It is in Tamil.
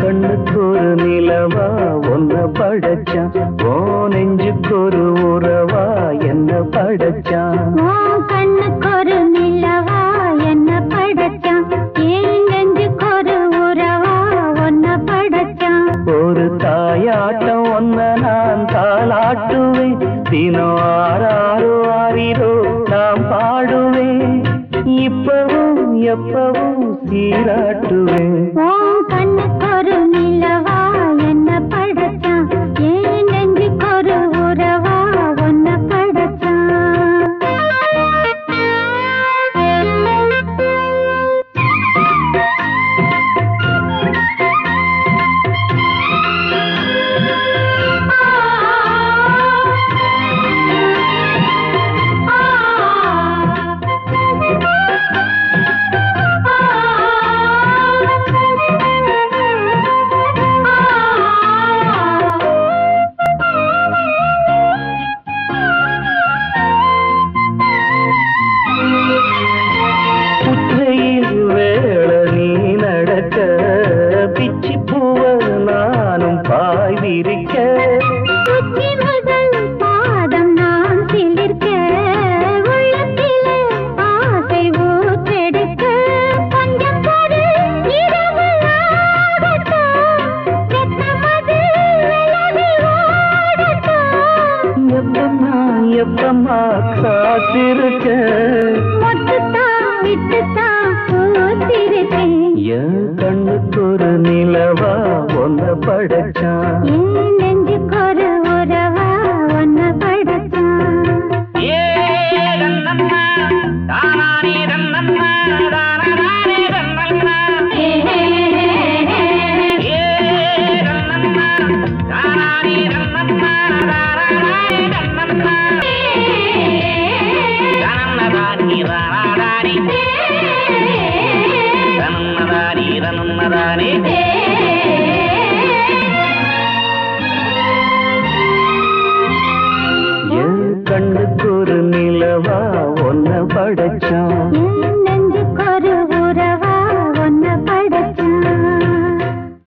கண்ணுக்கு ஒரு நிலவா ஒன்ன படைச்சான், ஓ நெஞ்சுக்கு ஒரு உறவா என்ன படைச்சான். கண்ணுக்கு ஒரு நிலவா என்ன படைச்சான், ஏன் நெஞ்சுக்கு ஒரு உறவா ஒன்ன படைச்சான். ஒரு தாயாட்டம் ஒன்ன நான் தாளாட்டுவேன், தினம் ஆறாரோ ஆறிரோ நான் பாடுவேன், இப்பவும் எப்பவும் சீராட்டுவேன். கண்ணுக்கு ஒரு நிலவா என்ன படைச்சான், ஏன் நெஞ்சுக்கு ஒரு உறவா ஒன்ன படைச்சான். பிச்சி பூவ நானும் பாய் விரிக்க, முதல் பாதம் நான் சிலிர்க்க, உள்ளத்திலே ஆசை ஊற்றெடுக்க, கொஞ்சம் பொறு இரவு ஆகட்டும், ரத்தமது விலகி ஓடட்டும். எப்பமா காத்திருக்க, மொட்டுத்தான் விட்டுத்தான் பூத்திருக்கேன். என் கண்ணுக்கு ஒரு நிலவா ஒன்ன படைச்சான்.